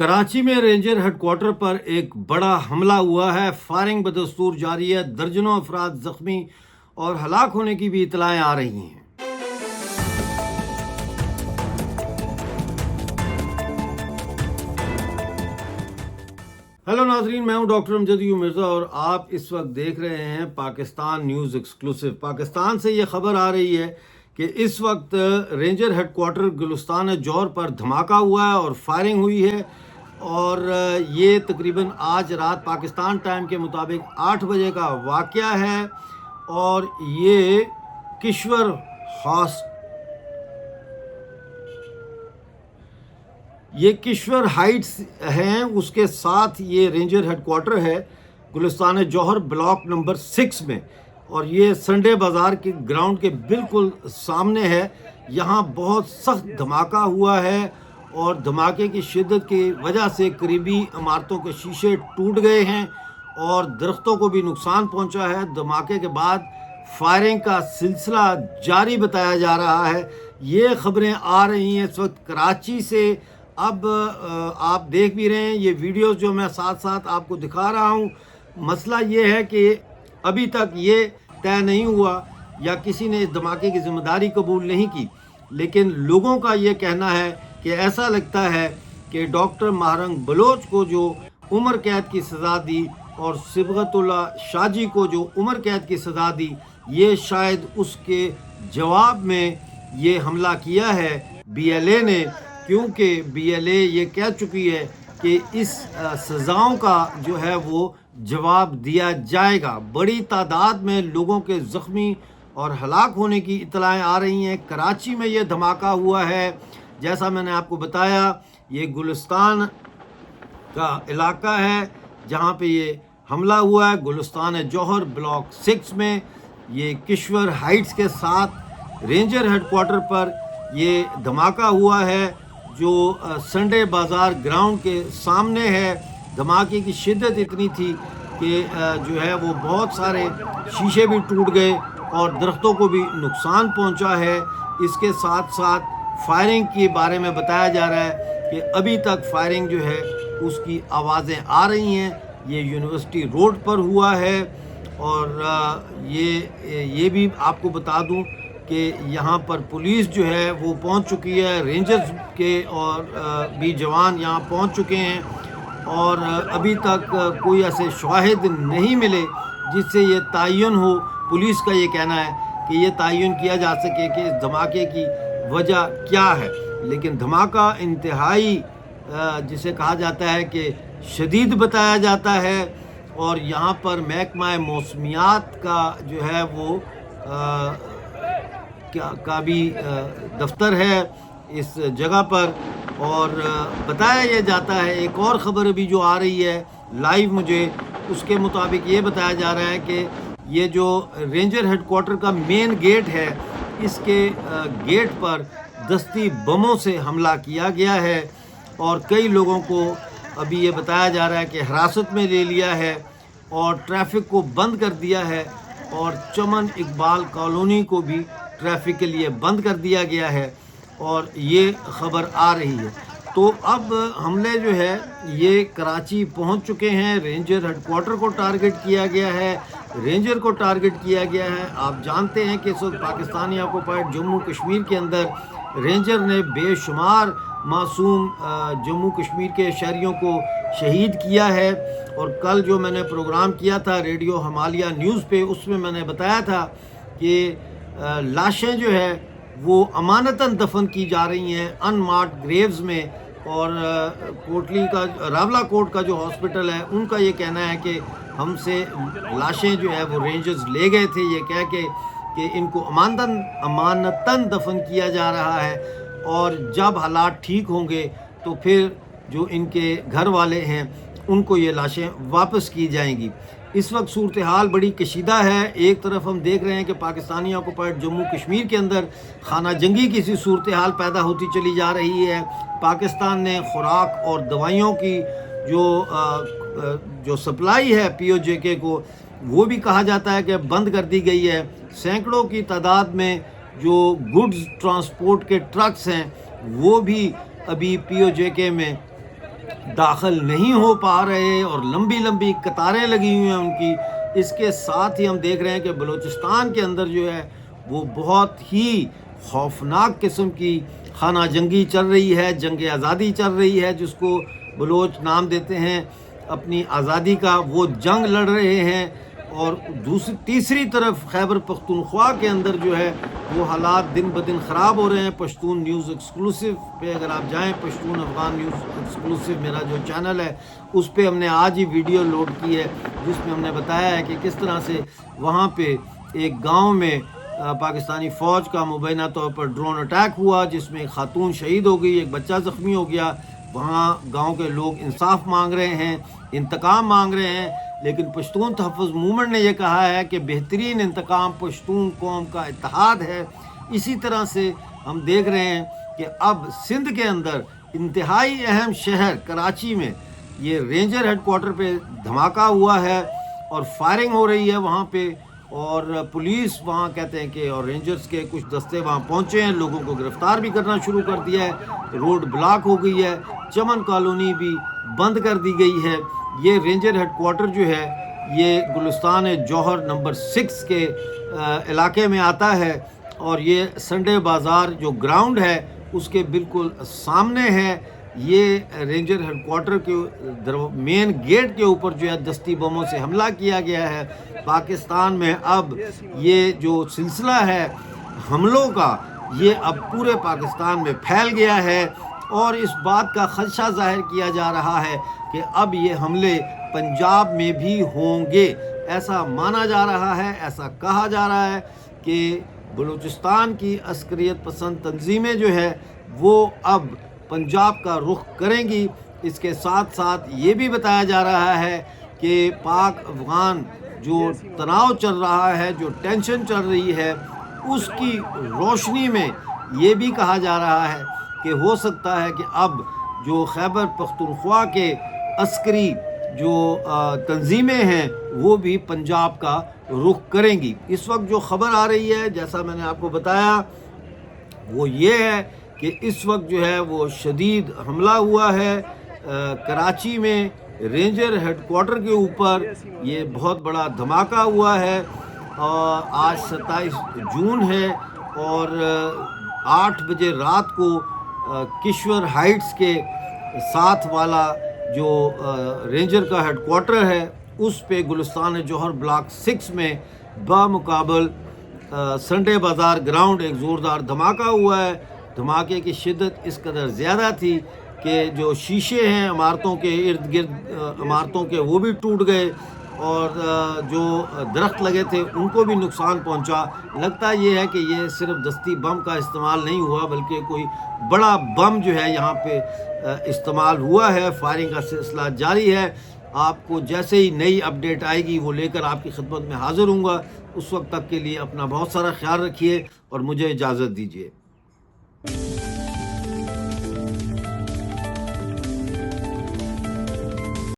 कराची में ranger headquarter पर एक बड़ा हमला हुआ है। फायरिंग बदस्तूर जारी है। दर्जनों अफराद जख्मी और हलाक होने की भी इतलाएं आ रही हैं। हेलो नाजरीन, मैं हूं डॉक्टर अमजद मिर्ज़ा और आप इस वक्त देख रहे हैं पाकिस्तान न्यूज़ एक्सक्लूसिव। पाकिस्तान से ये खबर आ रही है कि इस वक्त रेंजर हेडक्वार्टर गुलिस्तान जौहर पर धमाका हुआ है और फायरिंग हुई है। और ये तकरीबन आज रात पाकिस्तान टाइम के मुताबिक 8 बजे का वाक़या है। और ये किश्वर हाइट्स हैं, उसके साथ ये रेंजर हेडक्वार्टर है गुलिस्तान जौहर ब्लॉक नंबर 6 में। और ये संडे बाज़ार के ग्राउंड के बिल्कुल सामने है। यहाँ बहुत सख्त धमाका हुआ है और धमाके की शिद्दत की वजह से करीबी इमारतों के शीशे टूट गए हैं और दरख्तों को भी नुकसान पहुंचा है। धमाके के बाद फायरिंग का सिलसिला जारी बताया जा रहा है। ये खबरें आ रही हैं इस वक्त कराची से। अब आप देख भी रहे हैं ये वीडियोस जो मैं साथ साथ आपको दिखा रहा हूँ। मसला ये है कि अभी तक ये तय नहीं हुआ या किसी ने इस धमाके की जिम्मेदारी कबूल नहीं की, लेकिन लोगों का ये कहना है कि ऐसा लगता है कि डॉक्टर महरंग बलोच को जो उम्र कैद की सज़ा दी और सिबगतुल्ला शाजी को जो उम्र कैद की सज़ा दी, ये शायद उसके जवाब में ये हमला किया है BLA ने, क्योंकि BLA ये कह चुकी है कि इस सज़ाओं का जो है वो जवाब दिया जाएगा। बड़ी तादाद में लोगों के ज़ख्मी और हलाक होने की इतलाएं आ रही हैं। कराची में ये धमाका हुआ है। जैसा मैंने आपको बताया, ये गुलिस्तान का इलाका है जहाँ पे ये हमला हुआ है, गुलिस्तान जौहर ब्लॉक 6 में। ये किश्वर हाइट्स के साथ रेंजर हेडक्वार्टर पर ये धमाका हुआ है जो संडे बाज़ार ग्राउंड के सामने है। धमाके की शिद्दत इतनी थी कि जो है वो बहुत सारे शीशे भी टूट गए और दरख्तों को भी नुकसान पहुंचा है। इसके साथ साथ फायरिंग के बारे में बताया जा रहा है कि अभी तक फायरिंग जो है उसकी आवाज़ें आ रही हैं। ये यूनिवर्सिटी रोड पर हुआ है। और ये भी आपको बता दूं कि यहाँ पर पुलिस जो है वो पहुँच चुकी है। रेंजर्स के और भी जवान यहाँ पहुँच चुके हैं और अभी तक कोई ऐसे शवाहिद नहीं मिले जिससे ये तयन हो। पुलिस का ये कहना है कि ये तयन किया जा सके कि इस धमाके की वजह क्या है, लेकिन धमाका इंतहाई जिसे कहा जाता है कि शदीद बताया जाता है। और यहाँ पर महकमा मौसमियात का जो है वो का भी दफ्तर है इस जगह पर। और बताया ये जाता है, एक और ख़बर अभी जो आ रही है लाइव मुझे, उसके मुताबिक ये बताया जा रहा है कि ये जो रेंजर हेडक्वार्टर का मेन गेट है, इसके गेट पर दस्ती बमों से हमला किया गया है और कई लोगों को अभी ये बताया जा रहा है कि हिरासत में ले लिया है और ट्रैफिक को बंद कर दिया है और चमन इकबाल कॉलोनी को भी ट्रैफिक के लिए बंद कर दिया गया है। और ये खबर आ रही है। तो अब हमले जो है ये कराची पहुंच चुके हैं। रेंजर हेडक्वार्टर को टारगेट किया गया है, रेंजर को टारगेट किया गया है। आप जानते हैं कि इस वक्त पाकिस्तानी ऑक्युपाइड जम्मू कश्मीर के अंदर रेंजर ने बेशुमार मासूम जम्मू कश्मीर के शहरियों को शहीद किया है। और कल जो मैंने प्रोग्राम किया था रेडियो हिमालय न्यूज़ पे, उसमें मैंने बताया था कि लाशें जो है वो अमानतन दफन की जा रही हैं अनमार्क्ड ग्रेव्स में। और कोटली का रावला कोट का जो हॉस्पिटल है, उनका ये कहना है कि हमसे लाशें जो है वो रेंजर्स ले गए थे, ये कह के कि इनको अमानतन दफन किया जा रहा है और जब हालात ठीक होंगे तो फिर जो इनके घर वाले हैं उनको ये लाशें वापस की जाएंगी। इस वक्त सूरत हाल बड़ी कशीदा है। एक तरफ हम देख रहे हैं कि पाकिस्तानी ऑक्युपाइड जम्मू कश्मीर के अंदर खाना जंगी की सी सूरत हाल पैदा होती चली जा रही है। पाकिस्तान ने खुराक और दवाइयों की जो सप्लाई है POJK को, वो भी कहा जाता है कि बंद कर दी गई है। सैकड़ों की तादाद में जो गुड्स ट्रांसपोर्ट के ट्रक्स हैं वो भी अभी POJK में داخل نہیں ہو پا رہے اور لمبی لمبی قطاریں لگی ہوئی ہیں ان کی۔ اس کے ساتھ ہی ہم دیکھ رہے ہیں کہ بلوچستان کے اندر جو ہے وہ بہت ہی خوفناک قسم کی خانہ جنگی چل رہی ہے، جنگ آزادی چل رہی ہے، جس کو بلوچ نام دیتے ہیں اپنی آزادی کا۔ وہ جنگ لڑ رہے ہیں، اور تیسری طرف خیبر پختونخوا کے اندر جو ہے وہ حالات دن بدن خراب ہو رہے ہیں۔ پشتون نیوز ایکسکلوسیو پہ اگر آپ جائیں، پشتون افغان نیوز ایکسکلوسیو میرا جو چینل ہے، اس پہ ہم نے آج ہی ویڈیو لوڈ کی ہے، جس میں ہم نے بتایا ہے کہ کس طرح سے وہاں پہ ایک گاؤں میں پاکستانی فوج کا مبینہ طور پر ڈرون اٹیک ہوا، جس میں ایک خاتون شہید ہو گئی، ایک بچہ زخمی ہو گیا۔ وہاں گاؤں کے لوگ انصاف مانگ رہے ہیں، انتقام مانگ رہے ہیں، لیکن پشتون تحفظ موومنٹ نے یہ کہا ہے کہ بہترین انتقام پشتون قوم کا اتحاد ہے۔ اسی طرح سے ہم دیکھ رہے ہیں کہ اب سندھ کے اندر انتہائی اہم شہر کراچی میں یہ رینجر ہیڈ کوارٹر پہ دھماکہ ہوا ہے اور فائرنگ ہو رہی ہے وہاں پہ، اور پولیس وہاں کہتے ہیں کہ اور رینجرز کے کچھ دستے وہاں پہنچے ہیں، لوگوں کو گرفتار بھی کرنا شروع کر دیا ہے، روڈ بلاک ہو گئی ہے، چمن کالونی بھی بند کر دی گئی ہے۔ یہ رینجر ہیڈ کوارٹر جو ہے یہ گلستان جوہر نمبر 6 کے علاقے میں آتا ہے، اور یہ سنڈے بازار جو گراؤنڈ ہے اس کے بالکل سامنے ہے۔ یہ رینجر ہیڈ کوارٹر کے مین گیٹ کے اوپر جو ہے دستی بموں سے حملہ کیا گیا ہے۔ پاکستان میں اب یہ جو سلسلہ ہے حملوں کا، یہ اب پورے پاکستان میں پھیل گیا ہے، اور اس بات کا خدشہ ظاہر کیا جا رہا ہے کہ اب یہ حملے پنجاب میں بھی ہوں گے۔ ایسا مانا جا رہا ہے، ایسا کہا جا رہا ہے کہ بلوچستان کی عسکریت پسند تنظیمیں جو ہے وہ اب پنجاب کا رخ کریں گی۔ اس کے ساتھ ساتھ یہ بھی بتایا جا رہا ہے کہ پاک افغان جو تناؤ چل رہا ہے، جو ٹینشن چل رہی ہے، اس کی روشنی میں یہ بھی کہا جا رہا ہے کہ ہو سکتا ہے کہ اب جو خیبر پختونخوا کے عسکری جو تنظیمیں ہیں وہ بھی پنجاب کا رخ کریں گی۔ اس وقت جو خبر آ رہی ہے، جیسا میں نے آپ کو بتایا، وہ یہ ہے کہ اس وقت جو ہے وہ شدید حملہ ہوا ہے کراچی میں رینجر ہیڈ کوارٹر کے اوپر۔ یہ بہت بڑا دھماکہ ہوا ہے، اور آج 27 جون ہے، اور 8 بجے رات کو کشور ہائٹس کے ساتھ والا جو رینجر کا ہیڈ کوارٹر ہے اس پہ گلستان جوہر بلاک 6 میں بامقابل سنڈے بازار گراؤنڈ ایک زوردار دھماکہ ہوا ہے۔ دھماکے کی شدت اس قدر زیادہ تھی کہ جو شیشے ہیں عمارتوں کے ارد گرد عمارتوں کے وہ بھی ٹوٹ گئے، اور جو درخت لگے تھے ان کو بھی نقصان پہنچا۔ لگتا یہ ہے کہ یہ صرف دستی بم کا استعمال نہیں ہوا، بلکہ کوئی بڑا بم جو ہے یہاں پہ استعمال ہوا ہے۔ فائرنگ کا سلسلہ جاری ہے۔ آپ کو جیسے ہی نئی اپڈیٹ آئے گی وہ لے کر آپ کی خدمت میں حاضر ہوں گا۔ اس وقت تک کے لیے اپنا بہت سارا خیال رکھیے اور مجھے اجازت دیجیے۔